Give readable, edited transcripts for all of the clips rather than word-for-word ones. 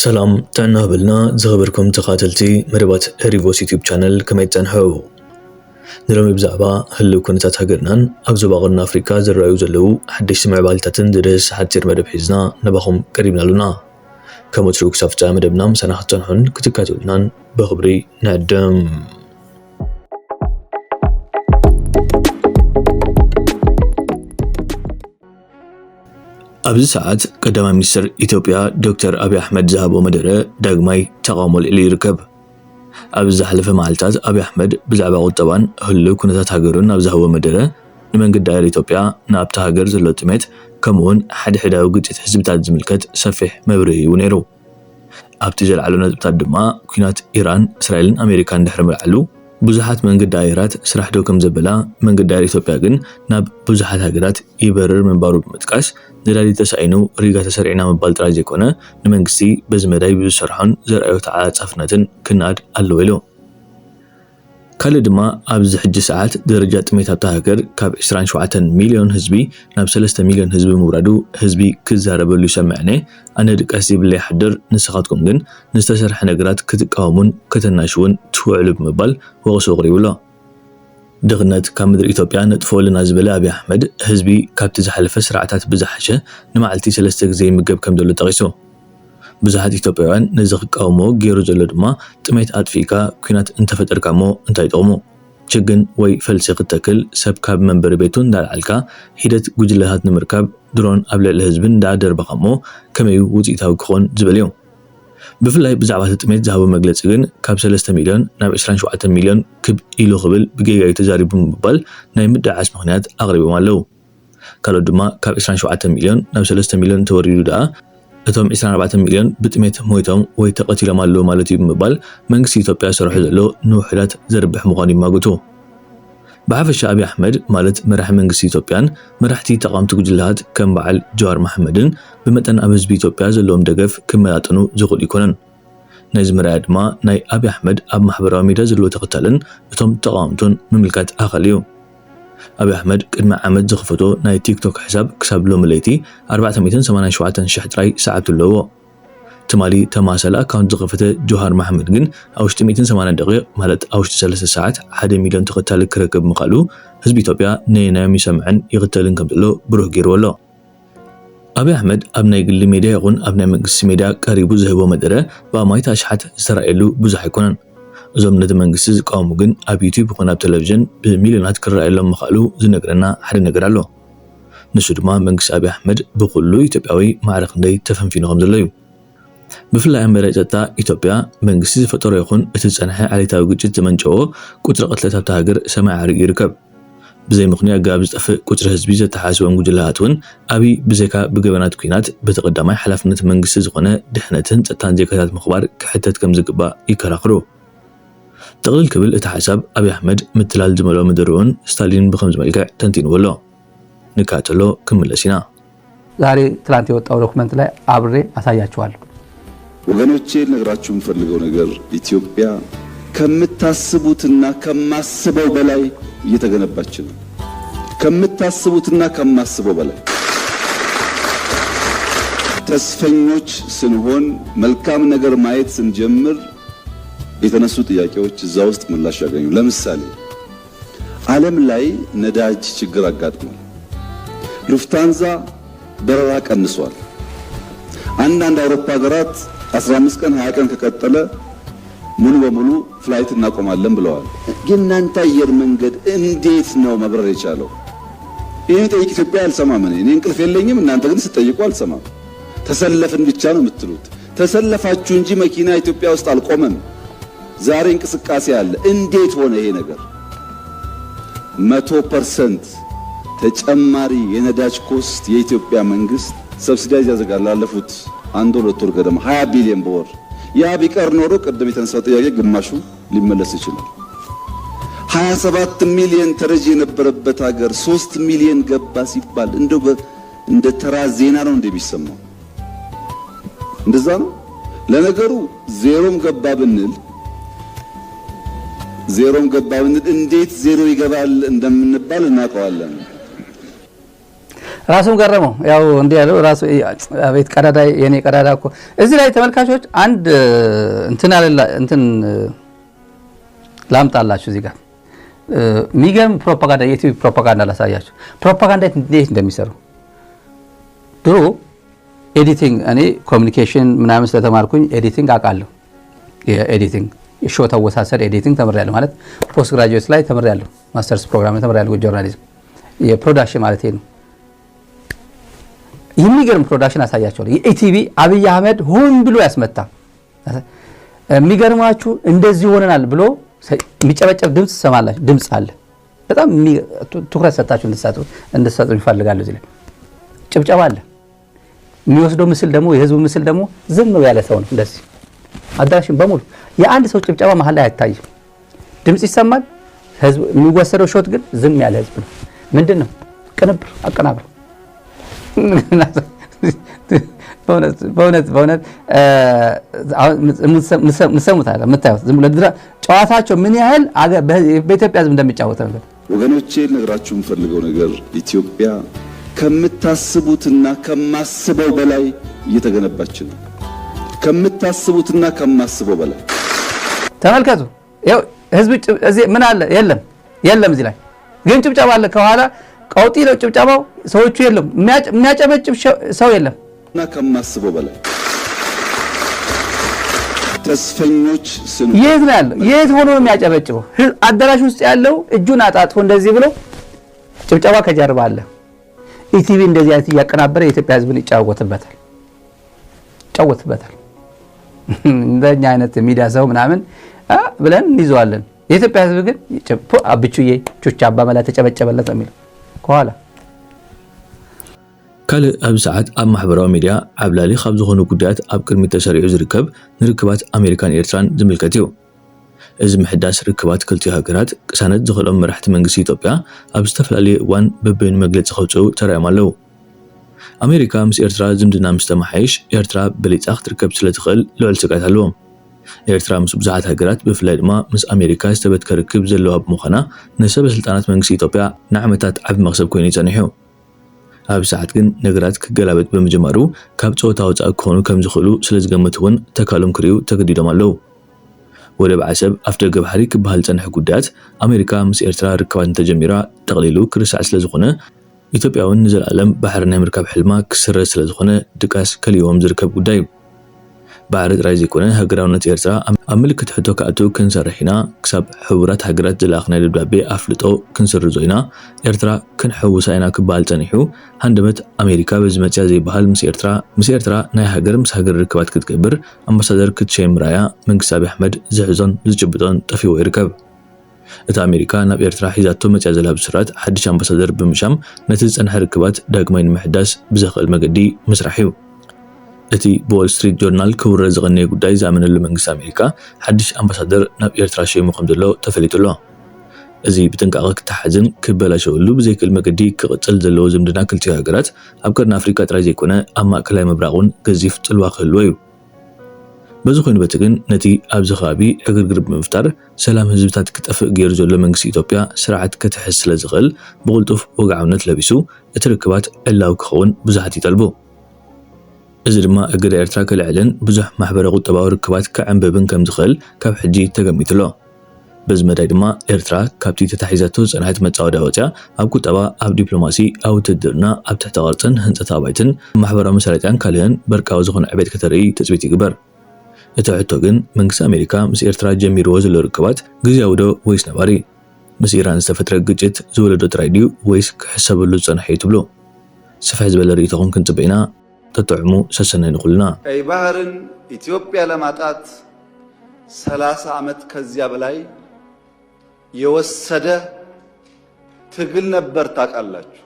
ሰላም ጥዕና ብልና ዝኸበርኩም ተኻተልቲ መደባት ሪቮስ ዩቲዩብ ቻነል ከመይ ፀንሑ ንሎሚ ብዛዕባ ህልው ኩነታት ሃገርናን ኣብ ዞባ ቀርኒ ኣፍሪካ ዝረኣዩ ዘለው ሓደሽቲ ምዕባለታትን ዝደስ ሓፂር መደብ ሒዝና ነባኹም ቀሪብናሉና ከም ወትሩ ክሳብ ፍጻመ መደብና ምሳና ክትፀንሑን ክትከታተሉናን ብኽብሪ ንዕድም። ኣብዚ ሰዓት ቀዳማይ ሚኒስትር ኢትዮጵያ ዶክተር አብይ አሕመድ ዝሃቦ መደረ ዳግማይ ተቃውሞ ልዕሊ ይርከብ። ኣብ ዝሓለፈ መዓልታት አብይ አሕመድ ብዛዕባ ቁጠባን ህልው ኩነታት ሃገሩን ኣብ ዝሃቦ መደረ ንመንገዲ ኣየር ኢትዮጵያ ናብታ ሃገር ዘሎ ጥሜት ከምኡውን ሓድሕዳዊ ግጭት ህዝብታት ዝምልከት ሰፊሕ መብርሂ እዩ ነይሩ። ኣብቲ ዘለዓሉ ነጥብታት ድማ ኩናት ኢራን እስራኤልን ኣሜሪካን ድሕሪ ምልዓሉ ብዙሓት መንገዲ ኣየራት ስራሕ ደው ከም ዘበላ መንገዲ ኣየር ኢትዮጵያ ግን ናብ ብዙሓት ሃገራት ይበርር ምንባሩ ብምጥቃስ ነዳዲ ተሳኢኑ ሪጋ ተሰሪዕና ምባል ጥራይ ዘይኮነ ንመንግስቲ በዚ መዳይ ብዝሰርሖን ዘርአዮ ተዓፃፍነትን ክናድ ኣለዎ ኢሉ። ካልእ ድማ ኣብዚ ሕጂ ሰዓት ደረጃ ጥሜት ኣብታ ሃገር ካብ 27 ሚልዮን ህዝቢ ናብ 3 ሚልዮን ህዝቢ ምውራዱ ህዝቢ ክዛረበሉ ይሰምዕነ ኣነ ድቃስ ይብለይ ሓድር ንስኻትኩም ግን ንዝተሰርሐ ነገራት ክትቃወሙን ከተናሽውን ትውዕሉ ብምባል ወቕሱ ኣቕሪቡሎ። ድኽነት ካብ ምድሪ ኢትዮጵያ ነጥፎልና ዝበለ አብይ አሕመድ ህዝቢ ካብቲ ዝሓለፈ ስርዓታት ብዝሓሸ ንመዓልቲ 3 ግዜ ይምገብ ከም ዘሎ ጠቂሱ። ብዙሓት ኢትዮጵያውያን ነዚ ክቃወሞ ገይሩ ዘሎ ድማ ጥሜት ኣጥፊካ ኩናት እንተፈጠርካሞ እንታይ ጥቕሙ? ችግን ወይ ፈልሲ ክትተክል ሰብ ካብ መንበሪ ቤቱ እንዳልዓልካ ሂደት ጉጅለታት ንምርካብ ድሮን ኣብ ልዕሊ ህዝቢ እንዳደርበኻሞ ከመይ ውፅኢታዊ ክኾን ዝብል እዩ። ብፍላይ ብዛዕባ ጥሜት ዝሃቦ መግለፂ ግን ካብ 3 ሚልዮን ናብ 27 ሚልዮን ክብ ኢሉ ክብል ብጌጋዩ ተዛሪቡ ምባል ናይ ምድዓስ ምኽንያት ኣቕሪቦም ኣለው። ካልኦት ድማ ካብ 27 ሚልዮን ናብ 3 ሚልዮን ተወሪዱ ደኣ እቶም 24 ሚልዮን ብጥሜት ሞይቶም ወይ ተቐቲሎም ኣለዉ ማለት እዩ ብምባል መንግስቲ ኢትዮጵያ ሰርሑ ዘሎ ንውሕዳት ዘርብሕ ምዃኑ ይማግቱ። ብሓፈሻ አብይ አሕመድ ማለት መራሒ መንግስቲ ኢትዮጵያን መራሕቲ ተቃምቲ ጉጅለታት ከም በዓል ጀዋር መሐመድን ብመጠን ኣብ ህዝቢ ኢትዮጵያ ዘለዎም ደገፍ ክመጣጠኑ ዝኽእሉ ይኮነን። ነዚ መርኣያ ድማ ናይ አብይ አሕመድ ኣብ ማሕበራዊ ሚድያ ዘለዎ ተኸታልን እቶም ተቃምቱን ምምልካት ኣኸል እዩ። አብይ አሕመድ ቅድሚ ዓመት ዝኽፈቶ ናይ ቲክቶክ ሕሳብ ክሳብ ሎሚ ለይቲ 487,000 ጥራይ ሰዓት ኣለዎ። ትማሊ ተማሰለ ኣካውንት ዝኸፈተ ጀዋር መሐመድ ግን ኣብ ውሽጢ 180 ደቂቕ ማለት ኣብ ውሽጢ 3 ሰዓት 1 ሚልዮን ተኸታሊ ክረክብ ምኻሉ ህዝቢ ኢትዮጵያ ነየናዮም ይሰምዕን ይኽተልን ከም ዘሎ ብሩህ ገይርዎ ኣሎ። አብይ አሕመድ ኣብ ናይ ግሊ ሚድያ ይኹን ኣብ ናይ መንግስቲ ሚድያ ቀሪቡ ዝህቦ መደረ ብኣማይት ኣሽሓት ዝተረኣየሉ ብዙሕ ኣይኮነን። እዞም ነቲ መንግስቲ ዝቃወሙ ግን ኣብ ዩቲዩብ ይኹን ኣብ ቴሌቪዥን ብሚልዮናት ክረኣየሎም ምኻሉ ዝነግረና ሓደ ነገር ኣሎ። ንሱ ድማ መንግስቲ አብይ አሕመድ ብኩሉ ኢትዮጵያዊ ማዕረ ክንደይ ተፈንፊኑ ከም ዘሎ እዩ። ብፍላይ ኣመራፂ ጸጥታ ኢትዮጵያ መንግስቲ ዝፈጠሮ ይኹን እቲ ዝጸንሐ ዓሌታዊ ግጭት ዘመንጨዎ ቁፅሪ ቅትለት ኣብታ ሃገር ሰማይ ዓሪጉ ይርከብ። ብዘይ ምኽንያት ጋብ ዝጠፍእ ቁፅሪ ህዝቢ ዘተሓስቦም ጉጅለታት እውን ኣብይ ብዘይካ ብገበናት ኩናት በተቐዳማይ ሓላፍነት መንግስቲ ዝኾነ ድሕነትን ጸጥታን ዜጋታት ምኽባር ክሕተት ከም ዝግባእ ይከራኽሩ። ጥቕልል ክብል እቲ ሓሳብ አብይ አሕመድ ምትላል ዝመልኦ መደረውን ስታሊን ብከምዚ መልክዕ ተንቲንዎ ኣሎ። ንካተሎ ክምለስ ኢና። ዛሬ ትላንት የወጣው ዶክመንት ላይ አብሬ አሳያችኋለሁ። ወገኖቼ ልነግራችሁ የምፈልገው ነገር ኢትዮጵያ ከምታስቡትና ከማስበው በላይ እየተገነባች ነው። ከምታስቡትና ከማስበው በላይ ተስፈኞች ስንሆን መልካም ነገር ማየት ስንጀምር የተነሱ ጥያቄዎች እዛ ውስጥ ምላሽ ያገኙ። ለምሳሌ ዓለም ላይ ነዳጅ ችግር አጋጥሟል። ሉፍታንዛ በረራ ቀንሷል። አንዳንድ አውሮፓ ሀገራት 15 ቀን 20 ቀን ከቀጠለ ሙሉ በሙሉ ፍላይት እናቆማለን ብለዋል። የእናንተ አየር መንገድ እንዴት ነው መብረር የቻለው? ይሄን ጠይቅ ኢትዮጵያ አልሰማም። እኔ እንቅልፍ የለኝም፣ እናንተ ግን ስትጠይቁ አልሰማም። ተሰለፍን ብቻ ነው የምትሉት። ተሰለፋችሁ እንጂ መኪና ኢትዮጵያ ውስጥ አልቆመም። ዛሬ እንቅስቃሴ አለ። እንዴት ሆነ ይሄ ነገር? 100% ተጨማሪ የነዳጅ ኮስት የኢትዮጵያ መንግስት ሰብሲዳይዝ ያዘጋል። ላለፉት 1-2 ወር ገደማ 20 ቢሊዮን በወር። ያ ቢቀር ኖሮ ቅድም የተነሳው ጥያቄ ግማሹ ሊመለስ ይችላል። 27 ሚሊዮን ተረጂ የነበረበት ሀገር 3 ሚሊዮን ገባ ሲባል እንደው እንደ ተራ ዜና ነው እንደሚሰማው። እንደዛ ነው። ለነገሩ ዜሮም ገባ ብንል እንዴት ዜሮ ይገባል እንደምንባል እናውቀዋለን። ራሱን ገረመው ያው እንዲህ ያለው ራሱ አቤት ቀዳዳ የኔ ቀዳዳ እኮ እዚህ ላይ ተመልካቾች አንድ እንትን ላምጣላችሁ እዚህ ጋር ሚገርም ፕሮፓጋንዳ የቲቪ ፕሮፓጋንዳ ላሳያችሁ ፕሮፓጋንዳ እንዴት እንደሚሰሩ ድሮ ኤዲቲንግ እኔ ኮሚኒኬሽን ምናምን ስለተማርኩኝ ኤዲቲንግ አውቃለሁ የኤዲቲንግ ሾው ተወሳሰድ ኤዲቲንግ ተምሬያለሁ ማለት ፖስት ግራጁዌት ላይ ተምሬያለሁ ማስተርስ ፕሮግራም ተምሬያለሁ ጆርናሊዝም የፕሮዳክሽን ማለት ነው የሚገርም ፕሮዳክሽን አሳያቸው የኢቲቪ አብይ አህመድ ሆን ብሎ ያስመታ የሚገርማችሁ እንደዚህ ሆነናል ብሎ የሚጨበጨብ ድምጽ ሰማላችሁ ድምጽ አለ በጣም ትኩረት ሰጣችሁ እንድትሰጡ ይፈልጋሉ እዚህ ላይ ጭብጨባ አለ የሚወስደው ምስል ደግሞ የህዝቡ ምስል ደግሞ ዝም ያለ ሰው ነው እንደዚህ አዳራሽን በሙሉ የአንድ ሰው ጭብጨባ መሃል ላይ አይታይም ድምጽ ይሰማል ህዝብ የሚወሰደው ሾት ግን ዝም ያለ ህዝብ ነው ምንድነው ቅንብር አቀናብር በእውነት ምሰሙታል የምታዩት ዝም ብሎ ጨዋታቸው ምን ያህል በኢትዮጵያ ህዝብ እንደሚጫወተው ወገኖቼ ልነግራችሁ የምፈልገው ነገር ኢትዮጵያ ከምታስቡትና ከማስበው በላይ እየተገነባች ነው ከምታስቡትና ከማስበው በላይ ተመልከቱ ይኸው ህዝብ እዚህ ምን አለ የለም እዚህ ላይ ግን ጭብጨባ አለ ከኋላ ቀውጢ ነው ጭብጨባው ሰዎቹ የለም የሚያጨበጭብ ሰው የለም እና ከማስበው በላይ ተስፈኞች የት ነው ያለው የት ሆኖ ነው የሚያጨበጭበው አዳራሽ ውስጥ ያለው እጁን አጣጥፎ እንደዚህ ብሎ ጭብጨባ ከጀርባ አለ ኢቲቪ እንደዚህ አይነት ያቀናበረ የኢትዮጵያ ህዝብን ይጫወትበታል እንደኛ አይነት ሚዲያ ሰው ምናምን ብለን እንይዘዋለን የኢትዮጵያ ህዝብ ግን አብቹዬ ቹቻ አባመላ ተጨበጨበለት ነው የሚለው ከኋላ ካለ ኣብ ሰዓት ኣብ ማሕበራዊ ሚድያ ዓብላሊ ካብ ዝኾኑ ጉዳያት ኣብ ቅድሚት ተሰሪዑ ዝርከብ ንርክባት ኣሜሪካን ኤርትራን ዝምልከት እዩ እዚ ምሕዳስ ርክባት ክልቲኡ ሃገራት ቅሳነት ዝኽእሎም መራሕቲ መንግስቲ ኢትዮጵያ ኣብ ዝተፈላለየ እዋን በበይኑ መግለፂ ከውፅኡ ተራእዮም ኣለዉ ኣሜሪካ ምስ ኤርትራ ዝምድና ምስ ተመሓይሽ ኤርትራ በሊፃ ክትርከብ ስለትኽእል ልዑል ስጋት ኣለዎም ኤርትራ ምስ ብዙሓት ሃገራት ብፍላይ ድማ ምስ ኣሜሪካ ዝተበትከ ርክብ ዘለዋ ብምዃና ንሰበ ስልጣናት መንግስቲ ኢትዮጵያ ንዓመታት ዓቢ መኽሰብ ኮይኑ ይጸኒሑ ኣብ ሰዓት ግን ነገራት ክገላበጥ በመጀመሩ ካብ ጾታ ወጻኢ ክኾኑ ከም ዝኽእሉ ስለ ዝገመቱ እውን ተካሎም ክሪኡ ተገዲዶም ኣለዉ ወደብ ዓሰብ ኣፍ ደገ ባሕሪ ክበሃል ዝጸንሐ ጉዳያት ኣሜሪካ ምስ ኤርትራ ርክባት እንተጀሚራ ጠቕሊሉ ክርሳዕ ስለ ዝኾነ ኢትዮጵያውን ንዘለኣለም ባሕሪ ናይ ምርካብ ሕልማ ክስረዝ ስለ ዝኾነ ድቃስ ከልይዎም ዝርከብ ጉዳይ እዩ ባሕሪ ጥራይ ዘይኮነ ሃገራውነት ኤርትራ ኣብ ምልክት ሕቶ ከኣቱ ክንሰርሕ ኢና ክሳብ ሕቡራት ሃገራት ዝለኣኽናይ ደብዳቤ ኣፍልጦ ክንስርዞ ኢና ኤርትራ ክንሕውሳ ኢና ክበሃል ጸኒሑ ሃንደበት ኣሜሪካ በዚ መፅያ ዘይበሃል ምስ ኤርትራ ናይ ሃገር ምስ ሃገር ርክባት ክትገብር ኣምባሳደር ክትሸይም ራያ መንግስቲ ኣብይ ኣሕመድ ዝሕዞን ዝጭብጦን ጠፊዎ ይርከብ እቲ ኣሜሪካ ናብ ኤርትራ ሒዛቶ መፅያ ዘላ ብስራት ሓድሽ ኣምባሳደር ብምሻም ነቲ ዝጸንሐ ርክባት ዳግማይ ንምሕዳስ ብዘኽእል መገዲ ምስራሕ እዩ እቲ በዎል ስትሪት ጆርናል ክውረድ ዝቐነየ ጉዳይ ዝኣመነሉ መንግስቲ ኣሜሪካ ሓድሽ ኣምባሳደር ናብ ኤርትራ ሸይሙ ከም ዘሎ ተፈሊጡ ኣሎ እዚ ብጥንቃቐ ክተሓዝን ክበላሸወሉ ብዘይክእል መገዲ ክቕፅል ዘለዎ ዝምድና ክልቲኡ ሃገራት ኣብ ቀርኒ ኣፍሪካ ጥራይ ዘይኮነ ኣብ ማእከላይ ምብራቕ እውን ገዚፍ ጥልዋ ክህልዎ እዩ በዚ ኮይኑ በቲ ግን ነቲ ኣብዚ ከባቢ ዕግርግር ብምፍጣር ሰላም ህዝብታት ክጠፍእ ገይሩ ዘሎ መንግስቲ ኢትዮጵያ ስርዓት ክትሕዝ ስለ ዝኽእል ብቕልጡፍ ወግዓውነት ለቢሱ እቲ ርክባት ዕላዊ ክኸውን ብዙሓት ይጠልቡ እዚ ድማ እገዳ ኤርትራ ከልዕልን ብዙሕ ማሕበረ ቁጠባዊ ርክባት ከዕንበብን ከም ዝኽእል ካብ ሕጂ ተገሚቱሎ በዚ መዳይ ድማ ኤርትራ ካብቲ ተታሒዛቶ ዝጸንሐት መጻወዳ ወፅያ ኣብ ቁጠባ ኣብ ዲፕሎማሲ ኣብ ውትድርና ኣብ ትሕቲ ቅርፅን ህንፀት ኣባይትን ማሕበራዊ መሰረትያን ካልእን በርቃዊ ዝኾነ ዕቤት ከተርኢ ተፅቢት ይግበር እቲ ሕቶ ግን መንግስቲ ኣሜሪካ ምስ ኤርትራ ጀሚርዎ ዘሎ ርክባት ግዝያዊ ዶ ወይስ ነባሪ ምስ ኢራን ዝተፈጥረ ግጭት ዝወለዶ ጥራይ ድዩ ወይስ ክሕሰበሉ ዝጸንሐ እዩ ትብሉ ስፍሕ ዝበለ ርእይቶኹም ክንጽበ ኢና ተጥዕሙ ሰሰነ ንኹልና ቀይ ባህርን ኢትዮጵያ ለማጣት 30 ዓመት ከዚያ በላይ የወሰደ ትግል ነበር ታውቃላችሁ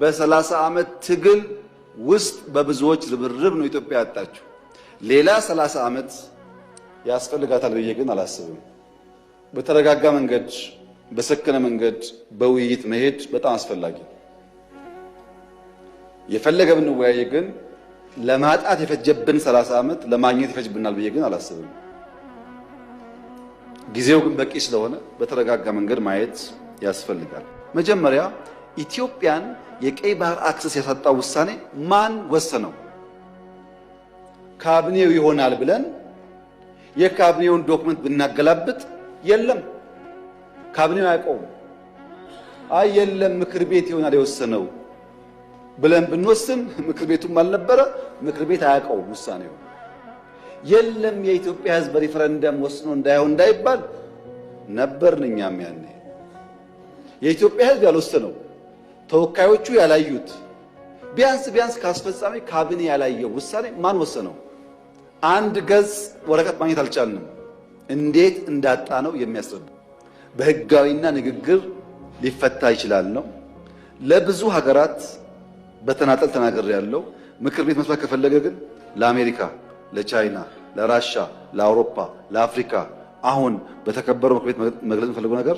በ30 ዓመት ትግል ውስጥ በብዙዎች ርብርብ ነው ኢትዮጵያ ያጣችው ሌላ 30 ዓመት ያስፈልጋታል ብዬ ግን አላስብም በተረጋጋ መንገድ በሰከነ መንገድ በውይይት መሄድ በጣም አስፈላጊ የፈለገ ብንወያይ ግን ለማጣት የፈጀብን 30 ዓመት ለማግኘት ይፈጅብናል ብዬ ግን አላስብም ጊዜው ግን በቂ ስለሆነ በተረጋጋ መንገድ ማየት ያስፈልጋል መጀመሪያ ኢትዮጵያን የቀይ ባህር አክሰስ ያሳጣው ውሳኔ ማን ወሰነው? ካቢኔው ይሆናል ብለን የካቢኔውን ዶክመንት ብናገላብጥ የለም፣ ካቢኔው አያውቀውም። አይ የለም ምክር ቤት ይሆናል የወሰነው ብለን ብንወስን ምክር ቤቱም አልነበረ፣ ምክር ቤት አያውቀውም ውሳኔው። የለም የኢትዮጵያ ሕዝብ በሪፈረንደም ወስኖ እንዳይሆን እንዳይባል ነበርን እኛም ያኔ። የኢትዮጵያ ሕዝብ ያልወሰነው ተወካዮቹ ያላዩት ቢያንስ ካስፈጻሚ ካቢኔ ያላየው ውሳኔ ማን ወሰነው? አንድ ገጽ ወረቀት ማግኘት አልቻልንም። እንዴት እንዳጣ ነው የሚያስረዳ። በህጋዊና ንግግር ሊፈታ ይችላል ነው። ለብዙ ሀገራት በተናጠል ተናገር ያለው ምክር ቤት መስማት ከፈለገ ግን ለአሜሪካ፣ ለቻይና፣ ለራሻ፣ ለአውሮፓ፣ ለአፍሪካ አሁን በተከበረው ምክር ቤት መግለጽ የፈለገው ነገር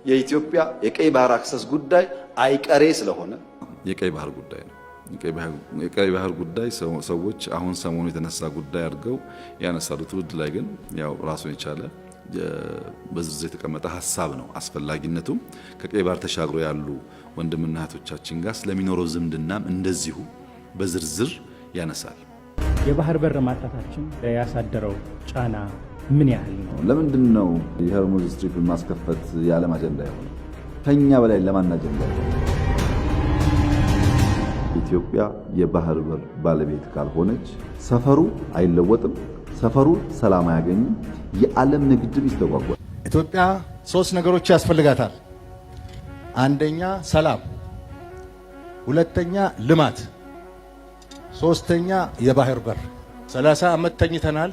የኢትዮጵያ የቀይ ባህር አክሰስ ጉዳይ አይቀሬ ስለሆነ የቀይ ባህር ጉዳይ ነው። የቀይ ባህር ጉዳይ ሰዎች አሁን ሰሞኑ የተነሳ ጉዳይ አድርገው ያነሳሉ። ትውልድ ላይ ግን ያው ራሱን የቻለ በዝርዝር የተቀመጠ ሀሳብ ነው። አስፈላጊነቱም ከቀይ ባህር ተሻግሮ ያሉ ወንድምና እህቶቻችን ጋር ስለሚኖረው ዝምድናም እንደዚሁ በዝርዝር ያነሳል። የባህር በር ማጣታችን ያሳደረው ጫና ምን ያህል ነው? ለምንድን ነው የሆርሙዝ ስትሪፕን ማስከፈት የዓለም አጀንዳ የሆነው? ከኛ በላይ ለማን አጀንዳ የሆነው? ኢትዮጵያ የባህር በር ባለቤት ካልሆነች ሰፈሩ አይለወጥም፣ ሰፈሩ ሰላም አያገኝም፣ የዓለም ንግድም ይስተጓጓል። ኢትዮጵያ 3 ነገሮች ያስፈልጋታል። አንደኛ ሰላም፣ ሁለተኛ ልማት፣ ሶስተኛ የባህር በር። 30 ዓመት ተኝተናል።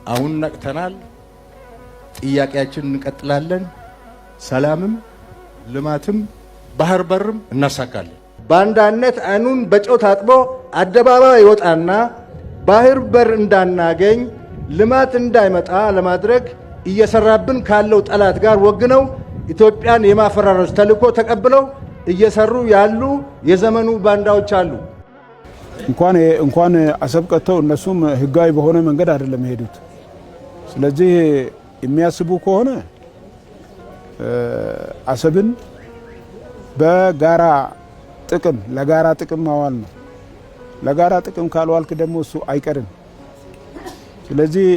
አሁን ነቅተናል። ጥያቄያችንን እንቀጥላለን። ሰላምም ልማትም ባህር በርም እናሳካለን። ባንዳነት አይኑን በጨው ታጥቦ አደባባይ ይወጣና ባህር በር እንዳናገኝ ልማት እንዳይመጣ ለማድረግ እየሰራብን ካለው ጠላት ጋር ወግነው ኢትዮጵያን የማፈራረስ ተልዕኮ ተቀብለው እየሰሩ ያሉ የዘመኑ ባንዳዎች አሉ። እንኳን አሰብ ቀጥተው እነሱም ህጋዊ በሆነ መንገድ አይደለም የሄዱት። ስለዚህ የሚያስቡ ከሆነ አሰብን በጋራ ጥቅም ለጋራ ጥቅም ማዋል ነው። ለጋራ ጥቅም ካልዋልክ ደግሞ እሱ አይቀርም። ስለዚህ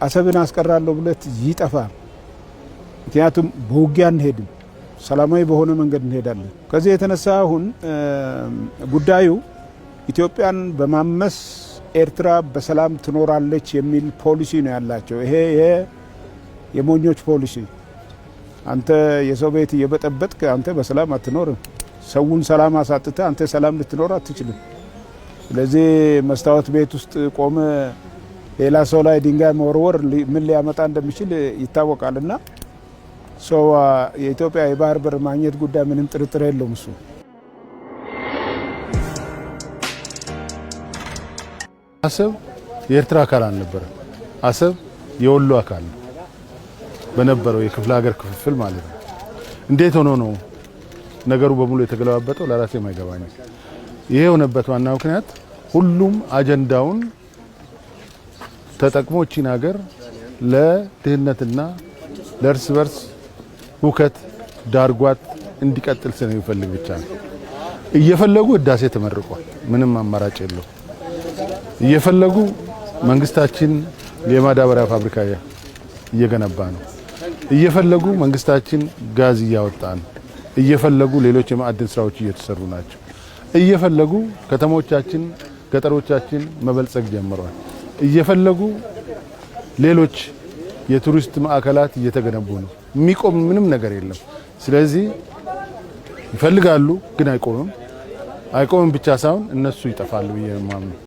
አሰብን አስቀራለሁ ብለት ይጠፋል። ምክንያቱም በውጊያ እንሄድም፣ ሰላማዊ በሆነ መንገድ እንሄዳለን። ከዚህ የተነሳ አሁን ጉዳዩ ኢትዮጵያን በማመስ ኤርትራ በሰላም ትኖራለች የሚል ፖሊሲ ነው ያላቸው። ይሄ የሞኞች ፖሊሲ። አንተ የሰው ቤት እየበጠበጥክ አንተ በሰላም አትኖርም። ሰውን ሰላም አሳጥተ አንተ ሰላም ልትኖር አትችልም። ስለዚህ መስታወት ቤት ውስጥ ቆመ ሌላ ሰው ላይ ድንጋይ መወርወር ምን ሊያመጣ እንደሚችል ይታወቃልና ሰው የኢትዮጵያ የባህር በር ማግኘት ጉዳይ ምንም ጥርጥር የለውም። እሱ አሰብ የኤርትራ አካል አልነበረም። አሰብ የወሎ አካል ነው በነበረው የክፍለ ሀገር ክፍፍል ማለት ነው። እንዴት ሆኖ ነው ነገሩ በሙሉ የተገለባበጠው? ለራሴ የማይገባኝ። ይሄ የሆነበት ዋና ምክንያት ሁሉም አጀንዳውን ተጠቅሞ እቺን ሀገር ለድህነትና ለእርስ በርስ ሁከት ዳርጓት እንዲቀጥል ስለሚፈልግ ብቻ ነው። እየፈለጉ ህዳሴ ተመርቋል። ምንም አማራጭ የለው። እየፈለጉ መንግስታችን የማዳበሪያ ፋብሪካ እየገነባ ነው። እየፈለጉ መንግስታችን ጋዝ እያወጣ ነው። እየፈለጉ ሌሎች የማዕድን ስራዎች እየተሰሩ ናቸው። እየፈለጉ ከተሞቻችን፣ ገጠሮቻችን መበልጸግ ጀምረዋል። እየፈለጉ ሌሎች የቱሪስት ማዕከላት እየተገነቡ ነው። የሚቆም ምንም ነገር የለም። ስለዚህ ይፈልጋሉ፣ ግን አይቆምም። አይቆምም ብቻ ሳይሆን እነሱ ይጠፋሉ ብዬ ነው የማምነው።